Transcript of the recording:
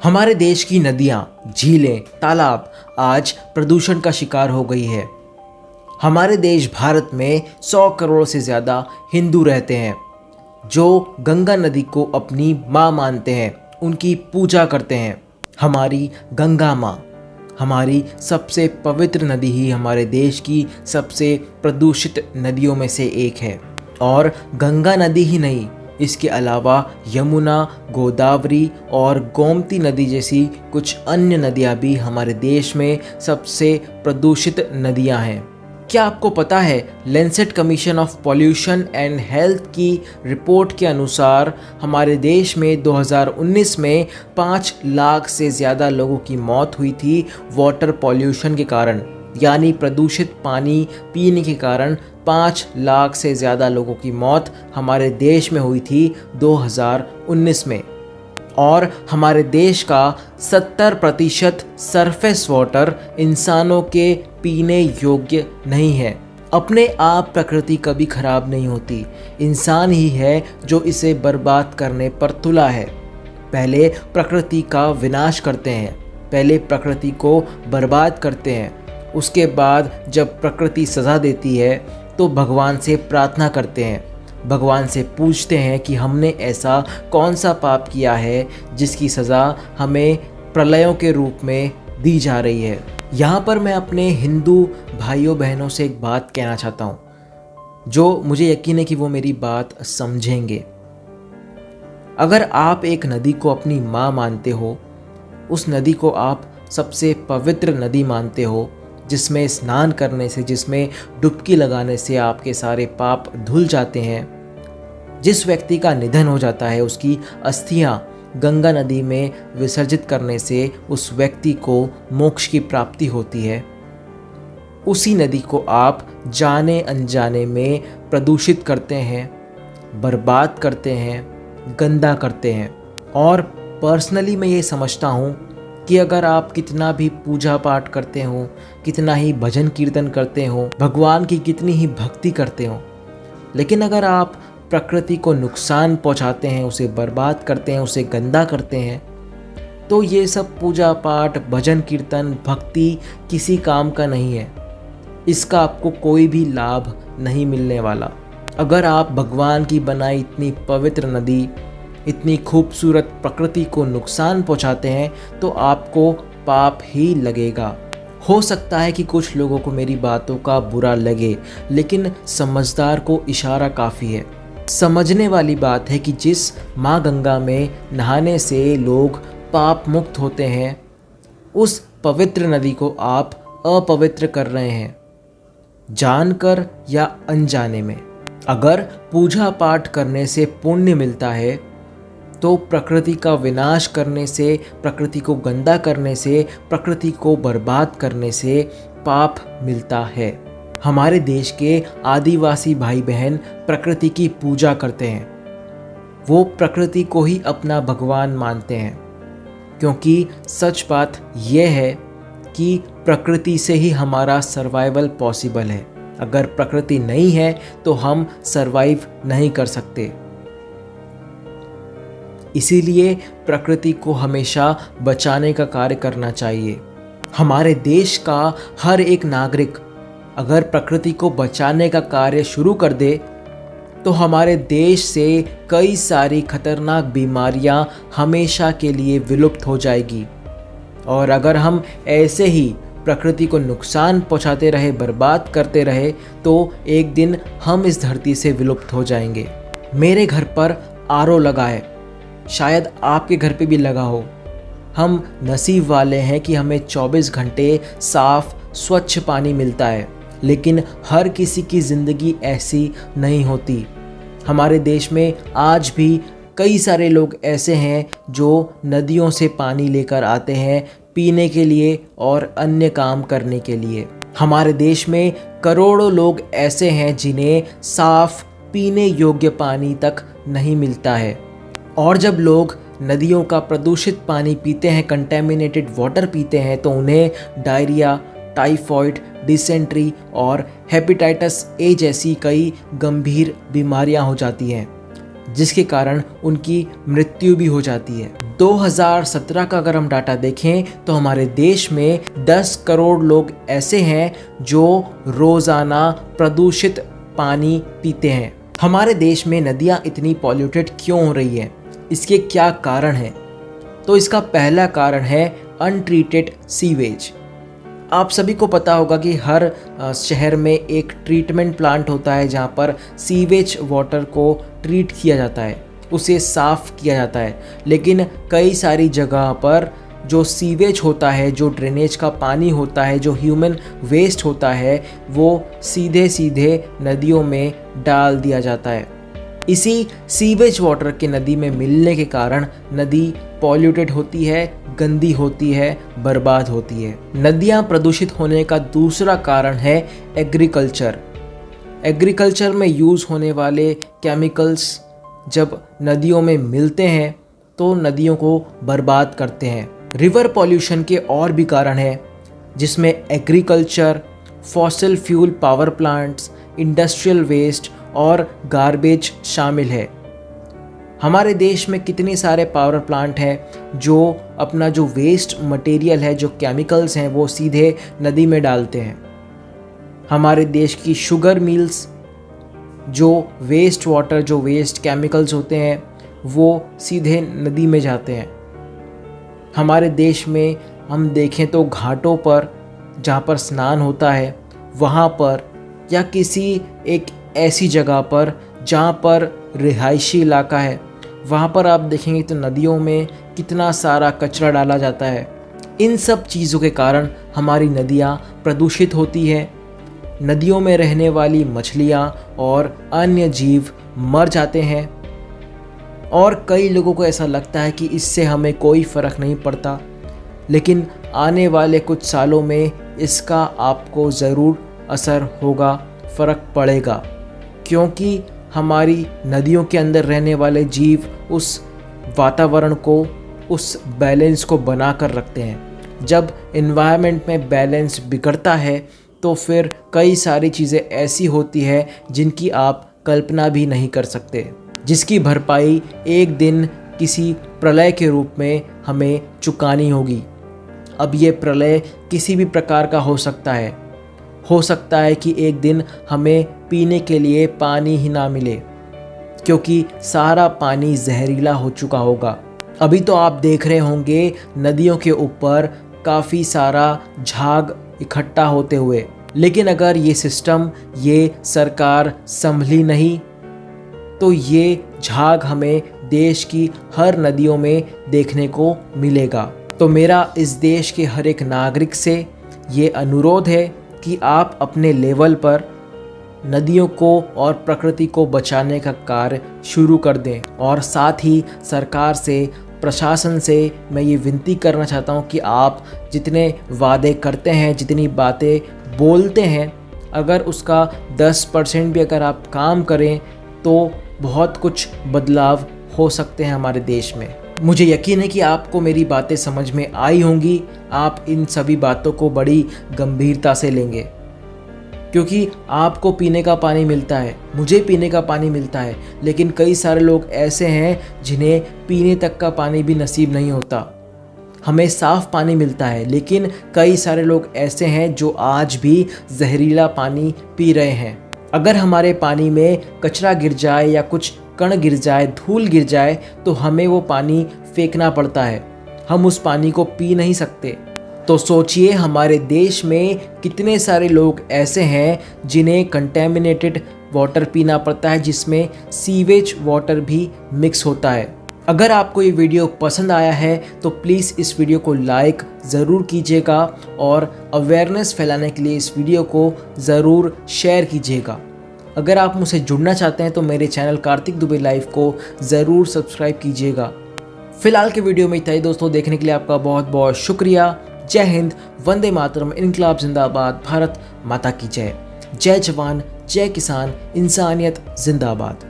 हमारे देश की नदियाँ, झीलें, तालाब आज प्रदूषण का शिकार हो गई है। हमारे देश भारत में 100 करोड़ से ज़्यादा हिंदू रहते हैं जो गंगा नदी को अपनी माँ मानते हैं, उनकी पूजा करते हैं। हमारी गंगा माँ, हमारी सबसे पवित्र नदी ही हमारे देश की सबसे प्रदूषित नदियों में से एक है। और गंगा नदी ही नहीं, इसके अलावा यमुना, गोदावरी और गोमती नदी जैसी कुछ अन्य नदियाँ भी हमारे देश में सबसे प्रदूषित नदियाँ हैं। क्या आपको पता है, Lancet commission of pollution and health की रिपोर्ट के अनुसार हमारे देश में 2019 में 5 लाख से ज़्यादा लोगों की मौत हुई थी वाटर पॉल्यूशन के कारण, यानी प्रदूषित पानी पीने के कारण 5 लाख से ज़्यादा लोगों की मौत हमारे देश में हुई थी 2019 में। और हमारे देश का 70% सरफेस वाटर इंसानों के पीने योग्य नहीं है। अपने आप प्रकृति कभी खराब नहीं होती, इंसान ही है जो इसे बर्बाद करने पर तुला है। पहले प्रकृति का विनाश करते हैं, पहले प्रकृति को बर्बाद करते हैं, उसके बाद जब प्रकृति सज़ा देती है तो भगवान से प्रार्थना करते हैं, भगवान से पूछते हैं कि हमने ऐसा कौन सा पाप किया है जिसकी सज़ा हमें प्रलयों के रूप में दी जा रही है। यहाँ पर मैं अपने हिंदू भाइयों बहनों से एक बात कहना चाहता हूँ, जो मुझे यकीन है कि वो मेरी बात समझेंगे। अगर आप एक नदी को अपनी माँ मानते हो, उस नदी को आप सबसे पवित्र नदी मानते हो, जिसमें स्नान करने से, जिसमें डुबकी लगाने से आपके सारे पाप धुल जाते हैं। जिस व्यक्ति का निधन हो जाता है, उसकी अस्थियां गंगा नदी में विसर्जित करने से उस व्यक्ति को मोक्ष की प्राप्ति होती है। उसी नदी को आप जाने अनजाने में प्रदूषित करते हैं, बर्बाद करते हैं, गंदा करते हैं। और पर्सनली मैं ये समझता हूँ कि अगर आप कितना भी पूजा पाठ करते हो, कितना ही भजन कीर्तन करते हो, भगवान की कितनी ही भक्ति करते हो, लेकिन अगर आप प्रकृति को नुकसान पहुंचाते हैं, उसे बर्बाद करते हैं, उसे गंदा करते हैं, तो ये सब पूजा पाठ, भजन कीर्तन, भक्ति किसी काम का नहीं है। इसका आपको कोई भी लाभ नहीं मिलने वाला। अगर आप भगवान की बनाई इतनी पवित्र नदी, इतनी खूबसूरत प्रकृति को नुकसान पहुंचाते हैं तो आपको पाप ही लगेगा। हो सकता है कि कुछ लोगों को मेरी बातों का बुरा लगे, लेकिन समझदार को इशारा काफ़ी है। समझने वाली बात है कि जिस माँ गंगा में नहाने से लोग पाप मुक्त होते हैं, उस पवित्र नदी को आप अपवित्र कर रहे हैं, जानकर या अनजाने में। अगर पूजा पाठ करने से पुण्य मिलता है तो प्रकृति का विनाश करने से, प्रकृति को गंदा करने से, प्रकृति को बर्बाद करने से पाप मिलता है। हमारे देश के आदिवासी भाई बहन प्रकृति की पूजा करते हैं, वो प्रकृति को ही अपना भगवान मानते हैं, क्योंकि सच बात यह है कि प्रकृति से ही हमारा सर्वाइवल पॉसिबल है। अगर प्रकृति नहीं है तो हम सर्वाइव नहीं कर सकते। इसीलिए प्रकृति को हमेशा बचाने का कार्य करना चाहिए। हमारे देश का हर एक नागरिक अगर प्रकृति को बचाने का कार्य शुरू कर दे तो हमारे देश से कई सारी खतरनाक बीमारियां हमेशा के लिए विलुप्त हो जाएगी। और अगर हम ऐसे ही प्रकृति को नुकसान पहुंचाते रहे, बर्बाद करते रहे, तो एक दिन हम इस धरती से विलुप्त हो जाएंगे। मेरे घर पर आरओ लगा है, शायद आपके घर पे भी लगा हो। हम नसीब वाले हैं कि हमें 24 घंटे साफ स्वच्छ पानी मिलता है, लेकिन हर किसी की ज़िंदगी ऐसी नहीं होती। हमारे देश में आज भी कई सारे लोग ऐसे हैं जो नदियों से पानी लेकर आते हैं पीने के लिए और अन्य काम करने के लिए। हमारे देश में करोड़ों लोग ऐसे हैं जिन्हें साफ पीने योग्य पानी तक नहीं मिलता है। और जब लोग नदियों का प्रदूषित पानी पीते हैं, कंटेमिनेटेड वाटर पीते हैं, तो उन्हें डायरिया, टाइफॉइड, डिसेंट्री और हेपेटाइटिस ए जैसी कई गंभीर बीमारियां हो जाती हैं, जिसके कारण उनकी मृत्यु भी हो जाती है। 2017 का अगर हम डाटा देखें तो हमारे देश में 10 करोड़ लोग ऐसे हैं जो रोज़ाना प्रदूषित पानी पीते हैं। हमारे देश में नदियाँ इतनी पॉल्यूटेड क्यों हो रही हैं? इसके क्या कारण हैं? तो इसका पहला कारण है अनट्रीटेड सीवेज। आप सभी को पता होगा कि हर शहर में एक ट्रीटमेंट प्लांट होता है जहाँ पर सीवेज वाटर को ट्रीट किया जाता है, उसे साफ़ किया जाता है। लेकिन कई सारी जगह पर जो सीवेज होता है, जो ड्रेनेज का पानी होता है, जो ह्यूमन वेस्ट होता है, वो सीधे सीधे नदियों में डाल दिया जाता है। इसी सीवेज वाटर के नदी में मिलने के कारण नदी पॉल्यूटेड होती है, गंदी होती है, बर्बाद होती है। नदियाँ प्रदूषित होने का दूसरा कारण है एग्रीकल्चर। एग्रीकल्चर में यूज़ होने वाले केमिकल्स जब नदियों में मिलते हैं तो नदियों को बर्बाद करते हैं। रिवर पॉल्यूशन के और भी कारण हैं, जिसमें agriculture, fossil fuel power plants, industrial waste और गार्बेज शामिल है। हमारे देश में कितने सारे पावर प्लांट हैं जो अपना जो वेस्ट मटेरियल है, जो केमिकल्स हैं, वो सीधे नदी में डालते हैं। हमारे देश की शुगर मिल्स जो वेस्ट वाटर, जो वेस्ट केमिकल्स होते हैं, वो सीधे नदी में जाते हैं। हमारे देश में हम देखें तो घाटों पर जहाँ पर स्नान होता है वहाँ पर, या किसी एक ऐसी जगह पर जहाँ पर रिहायशी इलाका है, वहाँ पर आप देखेंगे तो नदियों में कितना सारा कचरा डाला जाता है। इन सब चीज़ों के कारण हमारी नदियाँ प्रदूषित होती हैं। नदियों में रहने वाली मछलियाँ और अन्य जीव मर जाते हैं और कई लोगों को ऐसा लगता है कि इससे हमें कोई फ़र्क नहीं पड़ता, लेकिन आने वाले कुछ सालों में इसका आपको ज़रूर असर होगा, फ़र्क पड़ेगा, क्योंकि हमारी नदियों के अंदर रहने वाले जीव उस वातावरण को, उस बैलेंस को बना कर रखते हैं। जब एनवायरनमेंट में बैलेंस बिगड़ता है तो फिर कई सारी चीज़ें ऐसी होती है जिनकी आप कल्पना भी नहीं कर सकते, जिसकी भरपाई एक दिन किसी प्रलय के रूप में हमें चुकानी होगी। अब ये प्रलय किसी भी प्रकार का हो सकता है कि एक दिन हमें पीने के लिए पानी ही ना मिले, क्योंकि सारा पानी जहरीला हो चुका होगा। अभी तो आप देख रहे होंगे नदियों के ऊपर काफ़ी सारा झाग इकट्ठा होते हुए, लेकिन अगर ये सिस्टम, ये सरकार संभली नहीं तो ये झाग हमें देश की हर नदियों में देखने को मिलेगा। तो मेरा इस देश के हर एक नागरिक से ये अनुरोध है कि आप अपने लेवल पर नदियों को और प्रकृति को बचाने का कार्य शुरू कर दें। और साथ ही सरकार से, प्रशासन से मैं ये विनती करना चाहता हूँ कि आप जितने वादे करते हैं, जितनी बातें बोलते हैं, अगर उसका 10% भी अगर आप काम करें तो बहुत कुछ बदलाव हो सकते हैं हमारे देश में। मुझे यकीन है कि आपको मेरी बातें समझ में आई होंगी। आप इन सभी बातों को बड़ी गंभीरता से लेंगे, क्योंकि आपको पीने का पानी मिलता है, मुझे पीने का पानी मिलता है, लेकिन कई सारे लोग ऐसे हैं जिन्हें पीने तक का पानी भी नसीब नहीं होता। हमें साफ़ पानी मिलता है, लेकिन कई सारे लोग ऐसे हैं जो आज भी जहरीला पानी पी रहे हैं। अगर हमारे पानी में कचरा गिर जाए या कुछ कण गिर जाए, धूल गिर जाए, तो हमें वो पानी फेंकना पड़ता है, हम उस पानी को पी नहीं सकते। तो सोचिए हमारे देश में कितने सारे लोग ऐसे हैं जिन्हें कंटेमिनेटेड वाटर पीना पड़ता है, जिसमें सीवेज वाटर भी मिक्स होता है। अगर आपको ये वीडियो पसंद आया है तो प्लीज़ इस वीडियो को लाइक ज़रूर कीजिएगा और अवेयरनेस फैलाने के लिए इस वीडियो को ज़रूर शेयर कीजिएगा। अगर आप मुझसे जुड़ना चाहते हैं तो मेरे चैनल कार्तिक दुबे लाइव को ज़रूर सब्सक्राइब कीजिएगा। फिलहाल के वीडियो में इतना ही दोस्तों, देखने के लिए आपका बहुत बहुत शुक्रिया। जय हिंद, वंदे मातरम, इनकलाब जिंदाबाद, भारत माता की जय। जय जवान, जय किसान, इंसानियत जिंदाबाद।